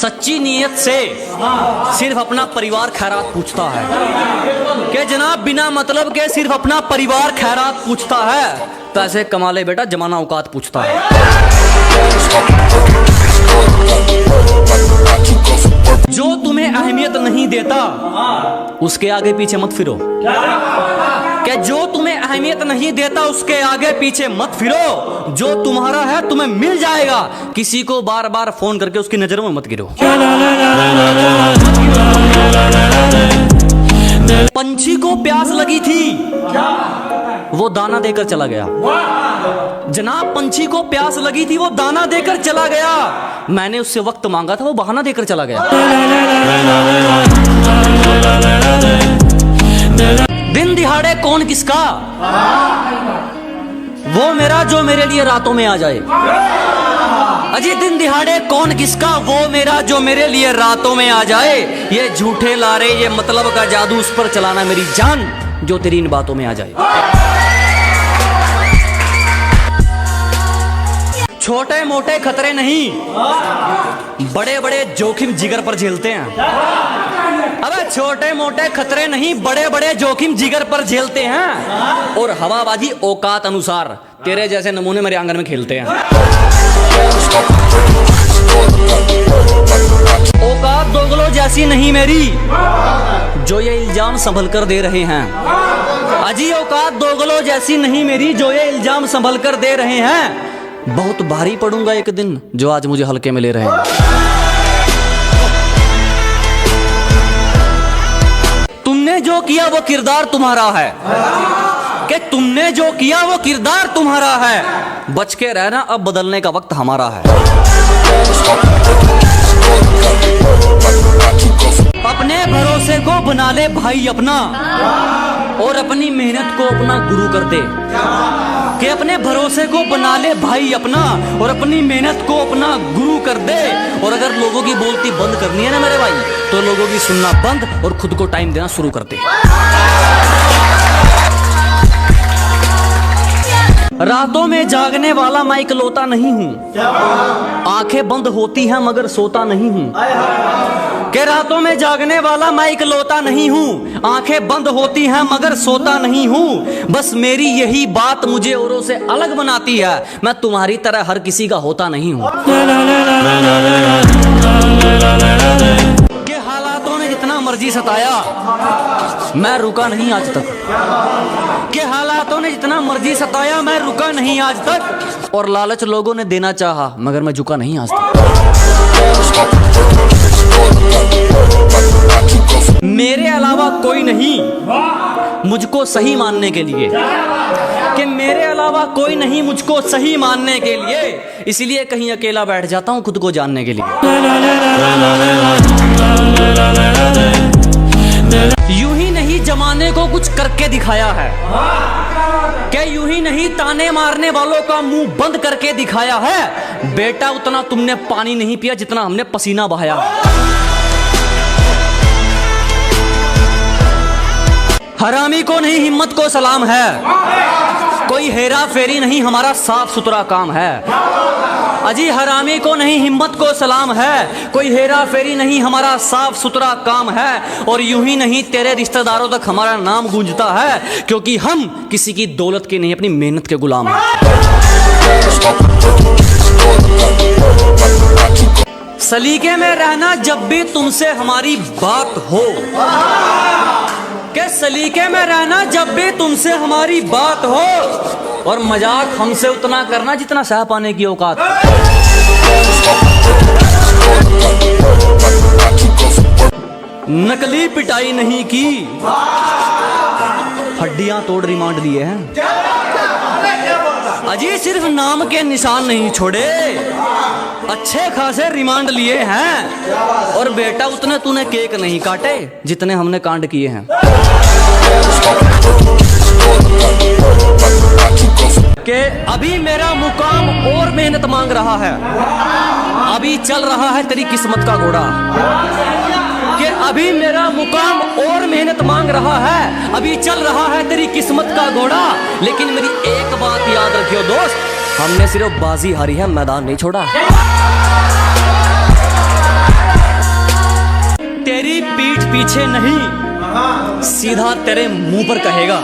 सच्ची नीयत से सिर्फ अपना परिवार खैरात पूछता है कि जनाब बिना मतलब के सिर्फ अपना परिवार खैरात पूछता है। पैसे कमा ले बेटा, जमाना औकात पूछता है। जो तुम्हें अहमियत नहीं देता उसके आगे पीछे मत फिरो। कि जो तुम्हें अहमियत नहीं देता उसके आगे पीछे मत फिरो। जो तुम्हारा है तुम्हें मिल जाएगा। किसी को बार बार फोन करके उसकी नजरों में मत गिरो। पंछी को प्यास लगी थी, वो दाना देकर चला गया। जनाब पंछी को प्यास लगी थी, वो दाना देकर चला गया। मैंने उससे वक्त मांगा था, वो बहाना देकर चला गया। दिन दिहाड़े कौन किसका, वो मेरा जो मेरे लिए रातों में आ जाए। अजी दिन दिहाड़े कौन किसका, वो मेरा जो मेरे लिए रातों में आ जाए। ये झूठे लारे, ये मतलब का जादू, उस पर चलाना मेरी जान जो तेरी इन बातों में आ जाए। छोटे मोटे खतरे नहीं, बड़े बड़े जोखिम जिगर पर झेलते हैं। अबे छोटे मोटे खतरे नहीं, बड़े बड़े जोखिम जिगर पर झेलते हैं। और हवाबाजी औकात अनुसार तेरे जैसे नमूने मेरे आंगन में खेलते हैं। औकात दोगलो जैसी नहीं मेरी जो ये इल्जाम संभल कर दे रहे हैं। अजी औकात दोगलो जैसी नहीं मेरी जो ये इल्जाम संभल कर दे रहे हैं। बहुत भारी पड़ूंगा एक दिन जो आज मुझे हल्के में ले रहे हैं। तुमने जो किया वो किरदार तुम्हारा है। कि तुमने जो किया वो किरदार तुम्हारा है। बच के रहना, अब बदलने का वक्त हमारा है। अपने भरोसे को बना ले भाई अपना, और अपनी मेहनत को अपना गुरु कर दे। कि अपने भरोसे को बना ले भाई अपना, और अपनी मेहनत को अपना गुरु कर दे। और अगर लोगों की बोलती बंद करनी है ना मेरे भाई, तो लोगों की सुनना बंद और खुद को टाइम देना शुरू कर दे। रातों में जागने वाला मैं इकलौता नहीं हूँ। आंखें बंद होती हैं मगर सोता नहीं हूँ। कि रातों में जागने वाला मैं इकलौता नहीं हूँ। आंखें बंद होती हैं मगर सोता नहीं हूँ। बस मेरी यही बात मुझे औरों से अलग बनाती है। मैं तुम्हारी तरह हर किसी का होता नहीं हूँ। कि हालातों ने जितना मर्जी सताया मैं रुका नहीं आज तक। कि हालातों ने जितना मर्जी सताया मैं रुका नहीं आज तक। और लालच लोगों ने देना चाहा मगर मैं झुका नहीं आज तक। मेरे अलावा कोई नहीं मुझको सही मानने के लिए। कि मेरे अलावा कोई नहीं मुझको सही मानने के लिए। इसलिए कहीं अकेला बैठ जाता हूँ खुद को जानने के लिए। यूं ही नहीं जमाने को कुछ करके दिखाया है। क्या यूं ही नहीं ताने मारने वालों का मुंह बंद करके दिखाया है। बेटा उतना तुमने पानी नहीं पिया जितना हमने पसीना बहाया। हरामी को नहीं हिम्मत को सलाम है। कोई हेरा फेरी नहीं हमारा साफ सुथरा काम है। अजी हरामी को नहीं हिम्मत को सलाम है। कोई हेरा फेरी नहीं हमारा साफ सुथरा काम है। और यूं ही नहीं तेरे रिश्तेदारों तक हमारा नाम गूंजता है। क्योंकि हम किसी की दौलत के नहीं अपनी मेहनत के गुलाम हैं। सलीके में रहना जब भी तुमसे हमारी बात हो। के सलीके में रहना जब भी तुमसे हमारी बात हो। और मजाक हमसे उतना करना जितना सह पाने की औकात। नकली पिटाई नहीं की, हड्डियां तोड़ रिमांड लिए हैं। अजी सिर्फ नाम के निशान नहीं छोड़े, अच्छे खासे रिमांड लिए हैं। और बेटा उतने तूने केक नहीं काटे जितने हमने कांड किए हैं। कि अभी मेरा मुकाम और मेहनत मांग रहा है। अभी चल रहा है तेरी किस्मत का घोड़ा। कि अभी मेरा मुकाम और मेहनत मांग रहा है। अभी चल रहा है तेरी किस्मत का घोड़ा। लेकिन मेरी एक बात याद रखियो दोस्त, हमने सिर्फ बाजी हारी है, मैदान नहीं छोड़ा। पीछे नहीं सीधा तेरे मुंह पर कहेगा।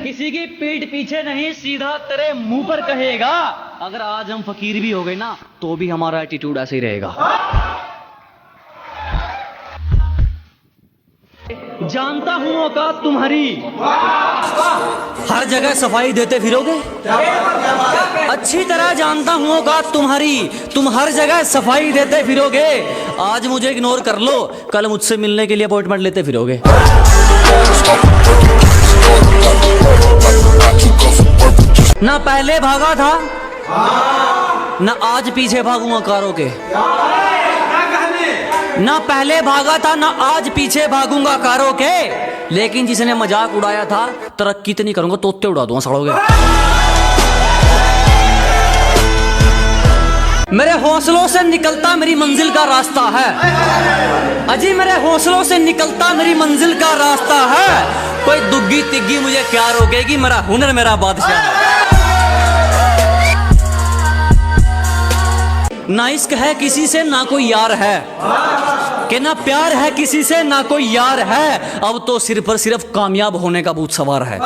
किसी की पीठ पीछे नहीं सीधा तेरे मुंह पर कहेगा। अगर आज हम फकीर भी हो गए ना तो भी हमारा एटीट्यूड ऐसे ही रहेगा। जानता हूं औकात तुम्हारी, हर जगह सफाई देते फिरोगे। अच्छी तरह जानता हूं औकात तुम्हारी, तुम हर जगह सफाई देते फिरोगे। आज मुझे इग्नोर कर लो, कल मुझसे मिलने के लिए अपॉइंटमेंट लेते फिरोगे। ना पहले भागा था ना आज पीछे भागूंगा कारों के। ना पहले भागा था ना आज पीछे भागूंगा कारों के। लेकिन जिसने मजाक उड़ाया था तरक्की तो नहीं करूंगा, तोते उड़ा दूंगा सड़ोगे। मेरे हौसलों से निकलता मेरी मंजिल का रास्ता है। अजी मेरे हौसलों से निकलता मेरी मंजिल का रास्ता है। कोई दुग्गी तिग्गी मुझे क्या रोकेगी, मेरा हुनर मेरा बादशाह है। ना इश्क है किसी से ना कोई यार है, कि ना प्यार है किसी से ना कोई यार है। अब तो सिर पर सिर्फ कामयाब होने का भूत सवार है।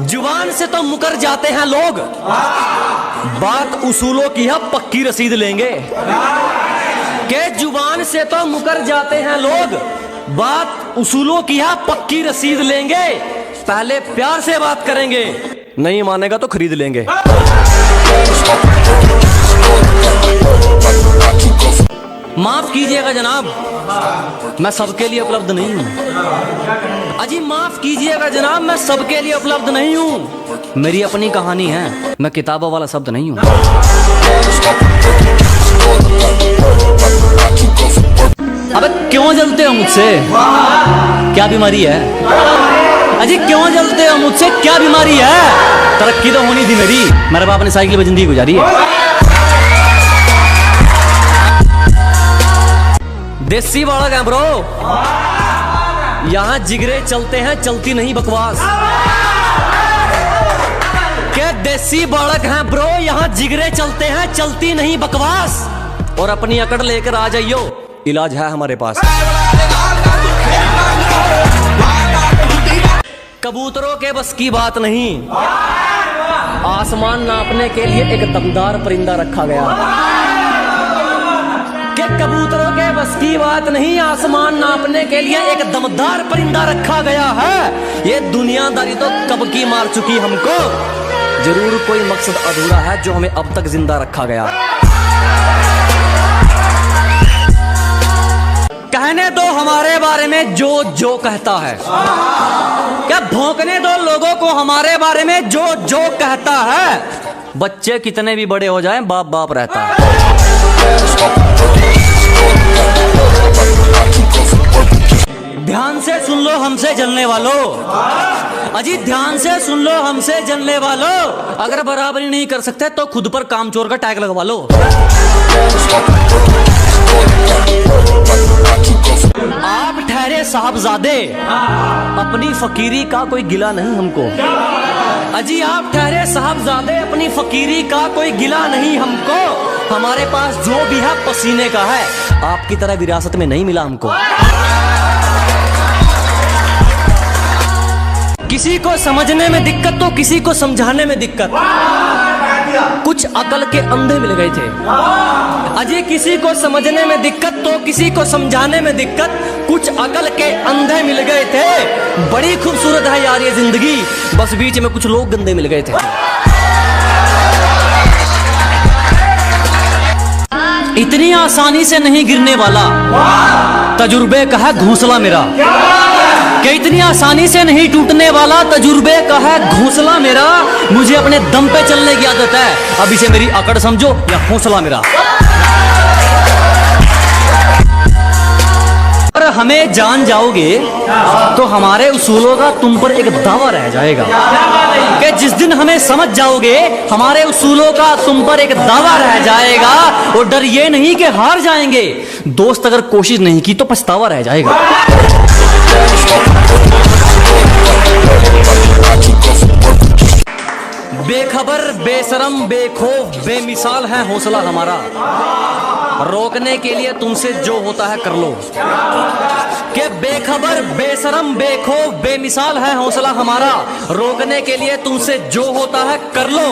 जुबान से तो मुकर जाते हैं लोग, बात उसूलों की है पक्की रसीद लेंगे। के जुबान से तो मुकर जाते हैं लोग, बात उसूलों की है पक्की रसीद लेंगे। पहले प्यार से बात करेंगे, नहीं मानेगा तो खरीद लेंगे। माफ कीजिएगा जनाब, मैं सबके लिए उपलब्ध नहीं हूं। अजी माफ कीजिएगा जनाब, मैं सबके लिए उपलब्ध नहीं हूं। मेरी अपनी कहानी है, मैं किताबों वाला शब्द नहीं हूं। अबे क्यों जलते हो मुझसे, क्या बीमारी है? अजी क्यों जलते हो मुझसे, क्या बीमारी है? तरक्की तो होनी थी मेरी, मेरे बाप ने साइकिल पे जिंदगी गुजारी है। देसी बालक हैं ब्रो, यहाँ जिगरे चलते हैं, चलती नहीं बकवास। क्या देसी बालक हैं ब्रो, यहाँ जिगरे चलते हैं, चलती नहीं बकवास। और अपनी अकड़ लेकर आ जाइयो, इलाज है हमारे पास। कबूतरों के बस की बात नहीं, आसमान नापने के लिए एक दमदार परिंदा रखा गया। कि कबूतरों के बस की बात नहीं, आसमान नापने के लिए एक दमदार परिंदा रखा गया है। ये दुनियादारी तो कब की मार चुकी हमको, जरूर कोई मकसद अधूरा है जो हमें अब तक जिंदा रखा गया। कहने दो हमारे बारे में जो जो कहता है, क्या भौंकने दो लोगों को हमारे बारे में जो जो कहता है। बच्चे कितने भी बड़े हो जाएं, बाप बाप रहता है। ध्यान से सुन लो हमसे जलने वालों, अजी ध्यान से सुन लो हमसे जलने वालों। अगर बराबरी नहीं कर सकते तो खुद पर कामचोर का टैग लगवा लो। आप ठहरे साहबजादे, अपनी फकीरी का कोई गिला नहीं हमको। अजी आप ठहरे साहबजादे, अपनी फकीरी का कोई गिला नहीं हमको। हमारे पास जो भी है पसीने का है, आपकी तरह विरासत में नहीं मिला हमको। किसी को समझने में दिक्कत तो किसी को समझाने में दिक्कत। कुछ अकल के अंधे मिल गए थे। अजी किसी को समझने में दिक्कत तो किसी को समझाने में दिक्कत। कुछ अकल के अंधे मिल गए थे। बड़ी खूबसूरत है यार ये जिंदगी, बस बीच में कुछ लोग गंदे मिल गए थे। इतनी आसानी से नहीं गिरने वाला, तजुर्बे का है घोंसला मेरा। कि इतनी आसानी से नहीं टूटने वाला, तजुर्बे का है घोंसला मेरा। मुझे अपने दम पे चलने की आदत है, अब इसे मेरी अकड़ समझो या हौसला मेरा। अगर हमें जान जाओगे तो हमारे उसूलों का तुम पर एक दावा रह जाएगा। कि जिस दिन हमें समझ जाओगे, हमारे उसूलों का तुम पर एक दावा रह जाएगा। और डर ये नहीं कि हार जाएंगे, दोस्त अगर कोशिश नहीं की तो पछतावा रह जाएगा। बेखबर बेशरम बेखौफ बेमिसाल है हौसला हमारा, रोकने के लिए तुमसे जो होता है कर लो। कि बेखबर बेशरम बेखौफ बेमिसाल है हौसला हमारा, रोकने के लिए तुमसे जो होता है कर लो।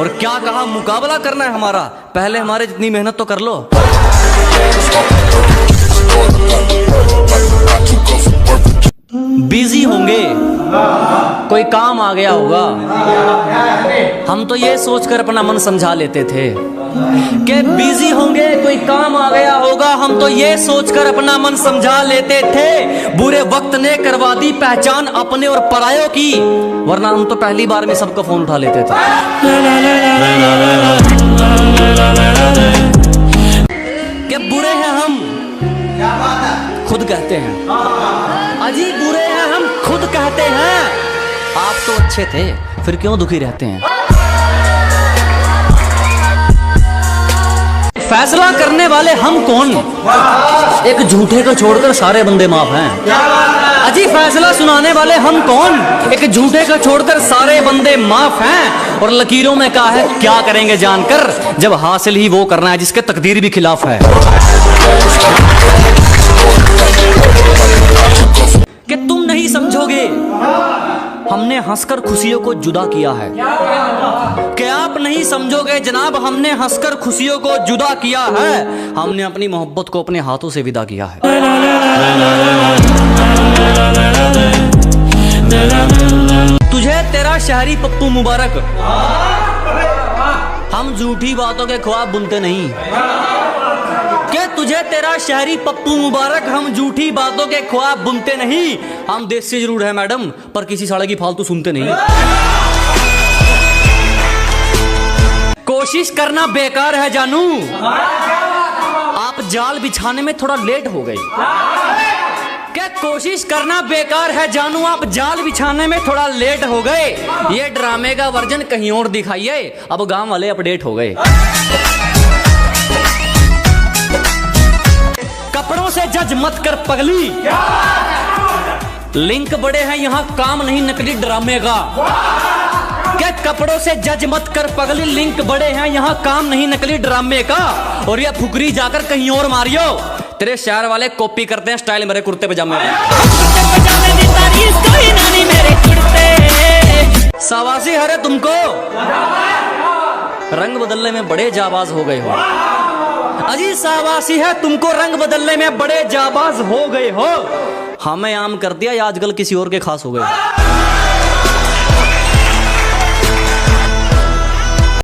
और क्या कहा, मुकाबला करना है हमारा, पहले हमारे जितनी मेहनत तो कर लो। बिजी होंगे, कोई काम आ गया होगा, हम तो ये सोचकर अपना मन समझा लेते थे कि बिजी होंगे, कोई काम आ गया होगा, हम तो ये सोचकर अपना मन समझा लेते थे। बुरे वक्त ने करवा दी पहचान अपने और परायों की, वरना हम तो पहली बार में सबका फोन उठा लेते थे। कि बुरे हैं हम, खुद कहते हैं। अजी बुरे हैं हम, खुद कहते हैं। आप तो अच्छे थे, फिर क्यों दुखी रहते हैं? फैसला करने वाले हम कौन? एक झूठे को छोड़कर सारे बंदे माफ हैं। अजी फैसला सुनाने वाले हम कौन? एक झूठे को छोड़कर सारे बंदे माफ हैं। और लकीरों में कहा है क्या करेंगे जानकर, जब हासिल ही वो करना है जिसके तकदीर भी खिलाफ है। कि तुम नहीं समझोगे, हमने हंसकर खुशियों को जुदा किया है। कि आप नहीं समझोगे जनाब, हमने हंसकर खुशियों को जुदा किया है। हमने अपनी मोहब्बत को अपने हाथों से विदा किया है। तुझे तेरा शहरी पप्पू मुबारक, हम झूठी बातों के ख्वाब बुनते नहीं। कि तुझे तेरा शहरी पप्पू मुबारक, हम झूठी बातों के ख्वाब बुनते नहीं। हम देश से जरूर है मैडम, पर किसी साले की फालतू सुनते नहीं। कोशिश करना बेकार है जानू, आप जाल बिछाने में थोड़ा लेट हो गए। क्या कोशिश करना बेकार है जानू, आप जाल बिछाने में थोड़ा लेट हो गए। ये ड्रामे का वर्जन कहीं और दिखाइए, अब गांव वाले अपडेट हो गए। कपड़ों से जज मत कर पगली, लिंक बड़े हैं यहाँ, काम नहीं नकली ड्रामे का। क्या कपड़ों से जज मत कर पगली, लिंक बड़े हैं यहाँ, काम नहीं नकली ड्रामे का। और ये फुकरी जाकर कहीं और मारियो, तेरे शहर वाले कॉपी करते हैं स्टाइल मेरे कुर्ते पजामे में। सवासी हरे तुमको, रंग बदलने में बड़े जाबाज हो गए हो। अजी शाबाशी है तुमको, रंग बदलने में बड़े जाबाज हो गए हो। हमें आम कर दिया, आजकल किसी और के खास हो गए।